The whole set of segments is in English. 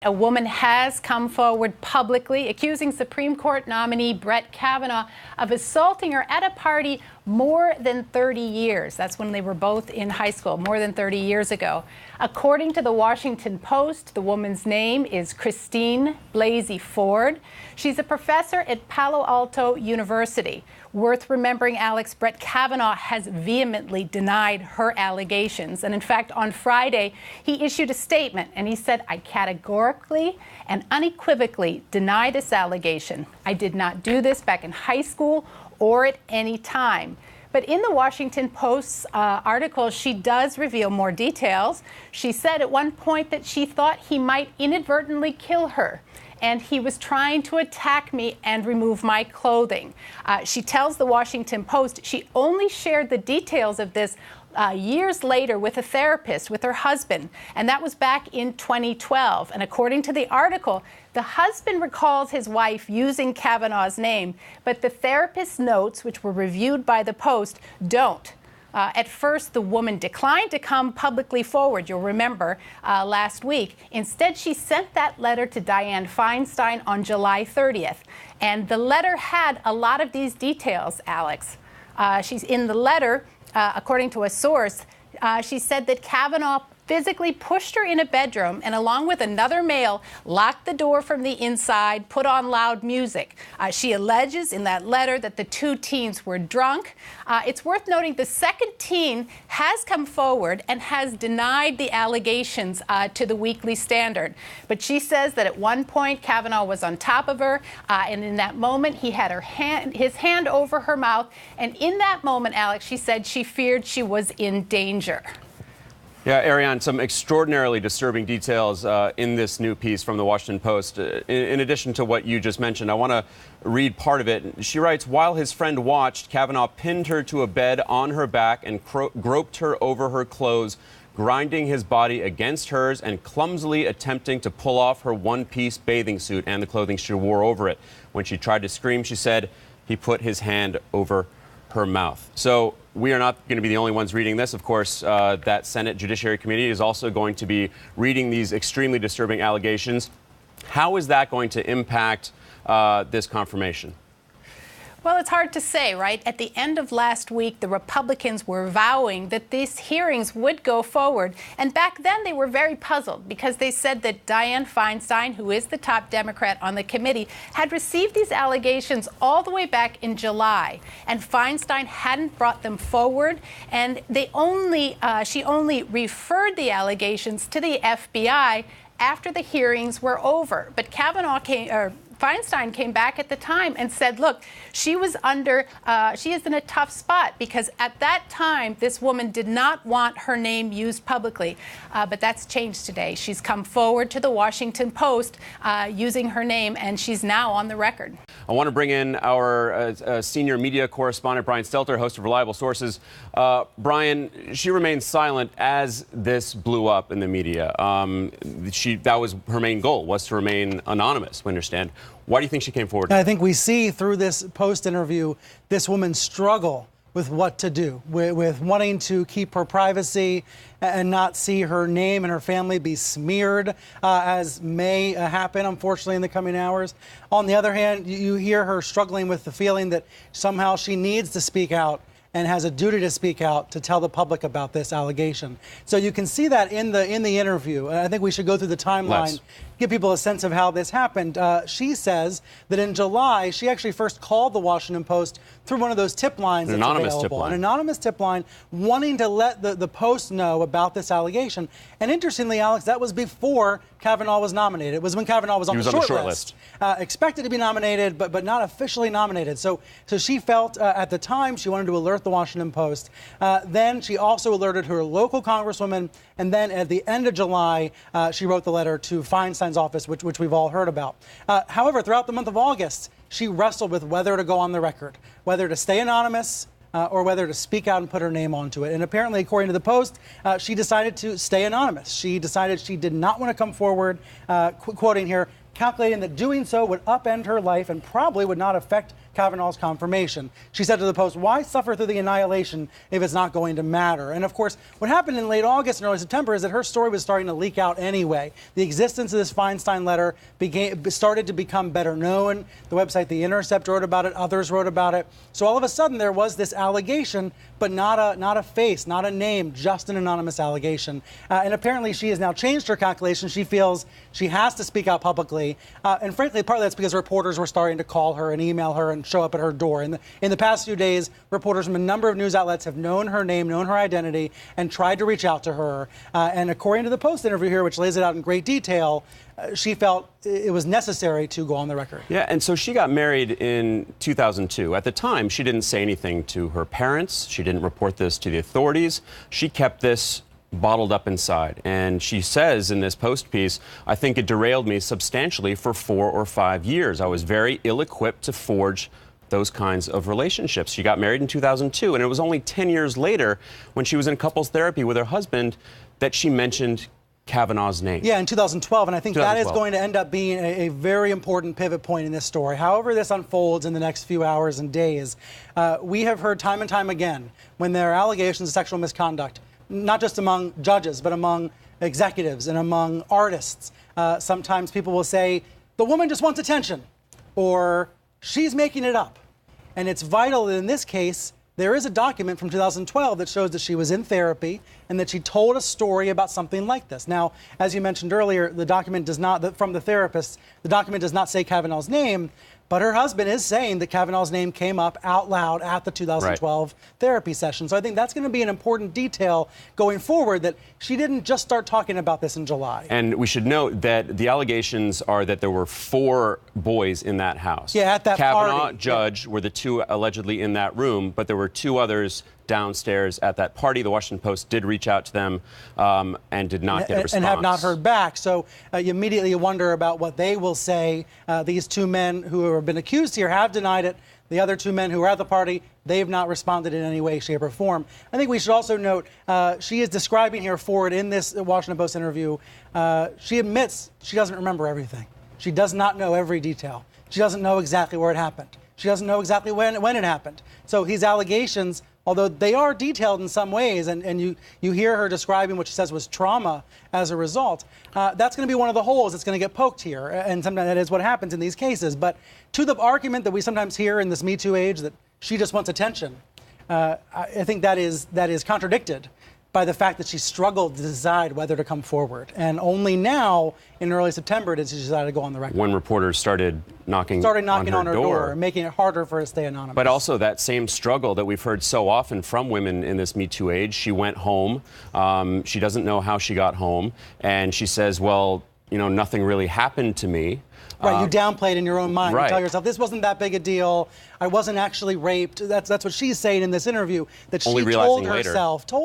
A woman has come forward publicly accusing Supreme Court nominee Brett Kavanaugh of assaulting her at a party more than 30 years. That's when they were both in high school, more than 30 years ago. According to the Washington Post, the woman's name is Christine Blasey Ford. She's a professor at Palo Alto University. Worth remembering, Alex, Brett Kavanaugh has vehemently denied her allegations. And in fact, on Friday, he issued a statement and he said, "I categorically and unequivocally deny this allegation. I did not do this back in high school or at any time." But in the Washington Post's article, she does reveal more details. She said at one point that she thought he might inadvertently kill her, and he was trying to attack me and remove my clothing. She tells the Washington Post she only shared the details of this years later with a therapist, with her husband, and that was back in 2012. And according to the article, the husband recalls his wife using Kavanaugh's name, but the therapist's notes, which were reviewed by the Post, don't. At first, the woman declined to come publicly forward, you'll remember, last week. Instead, she sent that letter to Dianne Feinstein on July 30th. And the letter had a lot of these details, Alex. She's in the letter, according to a source, she said that Kavanaugh physically pushed her in a bedroom and, along with another male, locked the door from the inside, put on loud music. She alleges in that letter that the two teens were drunk. It's worth noting the second teen has come forward and has denied the allegations to the Weekly Standard. But she says that at one point Kavanaugh was on top of her, and in that moment he had his hand over her mouth. And in that moment, Alex, she said she feared she was in danger. Yeah, Ariane, some extraordinarily disturbing details in this new piece from the Washington Post. In addition to what you just mentioned, I want to read part of it. She writes, while his friend watched, Kavanaugh pinned her to a bed on her back and groped her over her clothes, grinding his body against hers and clumsily attempting to pull off her one-piece bathing suit and the clothing she wore over it. When she tried to scream, she said he put his hand over her mouth. So we are not going to be the only ones reading this. Of course, that Senate Judiciary Committee is also going to be reading these extremely disturbing allegations. How is that going to impact this confirmation? Well, it's hard to say, right? At the end of last week, the Republicans were vowing that these hearings would go forward. And back then, they were very puzzled because they said that Dianne Feinstein, who is the top Democrat on the committee, had received these allegations all the way back in July. And Feinstein hadn't brought them forward. And she only referred the allegations to the FBI after the hearings were over. But Feinstein came back at the time and said, look, she is in a tough spot because at that time, this woman did not want her name used publicly. But that's changed today. She's come forward to the Washington Post using her name, and she's now on the record. I want to bring in our senior media correspondent, Brian Stelter, host of Reliable Sources. Brian, she remained silent as this blew up in the media. That was her main goal, was to remain anonymous, we understand. Why do you think she came forward? I think we see through this Post interview this woman struggle with what to do, with wanting to keep her privacy and not see her name and her family be smeared, as may happen, unfortunately, in the coming hours. On the other hand, you hear her struggling with the feeling that somehow she needs to speak out and has a duty to speak out to tell the public about this allegation. So you can see that in the interview. And I think we should go through the timeline, give people a sense of how this happened. She says that in July, she actually first called the Washington Post through one of those tip lines that's available. An anonymous tip line, wanting to let the Post know about this allegation. And interestingly, Alex, that was before Kavanaugh was nominated. It was when Kavanaugh was on the short list. Expected to be nominated, but not officially nominated. So she felt at the time she wanted to alert the Washington Post. Then she also alerted her local congresswoman. And then at the end of July, she wrote the letter to Feinstein's office, which we've all heard about. However, throughout the month of August, she wrestled with whether to go on the record, whether to stay anonymous, or whether to speak out and put her name onto it. And apparently, according to the Post, she decided to stay anonymous. She decided she did not want to come forward, quoting here, calculating that doing so would upend her life and probably would not affect Kavanaugh's confirmation. She said to the Post, "Why suffer through the annihilation if it's not going to matter?" And of course, what happened in late August and early September is that her story was starting to leak out anyway. The existence of this Feinstein letter started to become better known. The website The Intercept wrote about it. Others wrote about it. So all of a sudden, there was this allegation, but not a face, not a name, just an anonymous allegation. And apparently, she has now changed her calculation. She feels she has to speak out publicly. And frankly, partly that's because reporters were starting to call her and email her and show up at her door. In the past few days, reporters from a number of news outlets have known her name, known her identity, and tried to reach out to her. And according to the Post interview here, which lays it out in great detail, she felt it was necessary to go on the record. Yeah, and so she got married in 2002. At the time, she didn't say anything to her parents. She didn't report this to the authorities. She kept this bottled up inside. And she says in this Post piece, "I think it derailed me substantially for 4 or 5 years. I was very ill-equipped to forge those kinds of relationships." She got married in 2002, and it was only 10 years later, when she was in couples therapy with her husband, that she mentioned Kavanaugh's name. Yeah, in 2012, and I think 2012. that is going to end up being a very important pivot point in this story. However this unfolds in the next few hours and days, we have heard time and time again when there are allegations of sexual misconduct, not just among judges, but among executives and among artists. Sometimes people will say, the woman just wants attention, or she's making it up. And it's vital that in this case, there is a document from 2012 that shows that she was in therapy and that she told a story about something like this. Now, as you mentioned earlier, the document does not, from the therapist, the document does not say Kavanaugh's name, but her husband is saying that Kavanaugh's name came up out loud at the 2012 therapy session. So I think that's going to be an important detail going forward, that she didn't just start talking about this in July. And we should note that the allegations are that there were 4 boys in that house. Yeah, at that Kavanaugh, party. Judge were the 2 allegedly in that room, but there were 2 others downstairs at that party. The Washington Post did reach out to them and did not get a response. And have not heard back. So you immediately wonder about what they will say. These 2 men who have been accused here have denied it. The other 2 men who were at the party, they have not responded in any way, shape, or form. I think we should also note, she is describing here forward in this Washington Post interview, she admits she doesn't remember everything. She does not know every detail. She doesn't know exactly where it happened. She doesn't know exactly when it happened. So these allegations, although they are detailed in some ways, and you hear her describing what she says was trauma as a result, that's going to be one of the holes that's going to get poked here. And sometimes that is what happens in these cases. But to the argument that we sometimes hear in this Me Too age that she just wants attention, I think that is contradicted by the fact that she struggled to decide whether to come forward. And only now, in early September, did she decide to go on the record. When reporters started knocking on her door, making it harder for her to stay anonymous. But also that same struggle that we've heard so often from women in this Me Too age. She went home. She doesn't know how she got home. And she says, well, nothing really happened to me. Right, you downplay it in your own mind. Right. You tell yourself, this wasn't that big a deal. I wasn't actually raped. That's what she's saying in this interview, that she told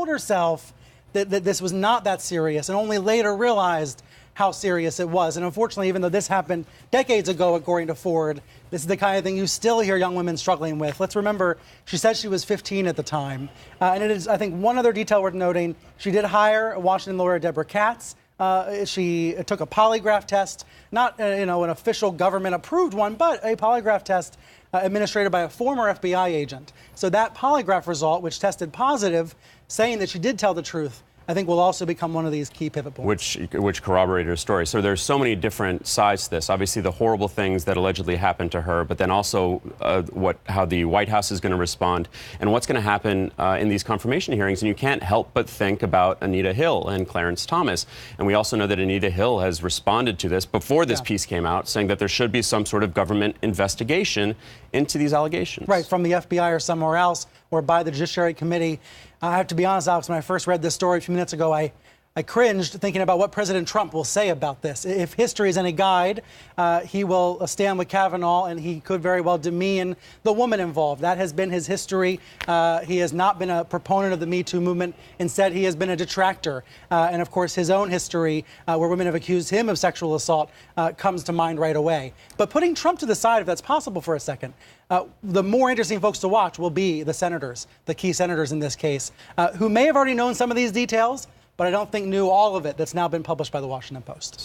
herself that this was not that serious, and only later realized how serious it was. And unfortunately, even though this happened decades ago, according to Ford, this is the kind of thing you still hear young women struggling with. Let's remember, she said she was 15 at the time. And it is, I think, one other detail worth noting. She did hire a Washington lawyer, Deborah Katz. She took a polygraph test, not an official government-approved one, but a polygraph test administered by a former FBI agent. So that polygraph result, which tested positive, saying that she did tell the truth, I think will also become one of these key pivot points. Which corroborated her story. So there's so many different sides to this. Obviously, the horrible things that allegedly happened to her, but then also how the White House is going to respond and what's going to happen in these confirmation hearings. And you can't help but think about Anita Hill and Clarence Thomas. And we also know that Anita Hill has responded to this before this piece came out, saying that there should be some sort of government investigation into these allegations. Right, from the FBI or somewhere else, or by the Judiciary Committee. I have to be honest, Alex, when I first read this story a few minutes ago, I cringed thinking about what President Trump will say about this. If history is any guide, he will stand with Kavanaugh, and he could very well demean the woman involved. That has been his history. He has not been a proponent of the Me Too movement. Instead, he has been a detractor. And of course, his own history, where women have accused him of sexual assault, comes to mind right away. But putting Trump to the side, if that's possible for a second, the more interesting folks to watch will be the senators, the key senators in this case, who may have already known some of these details, but I don't think knew all of it that's now been published by the Washington Post.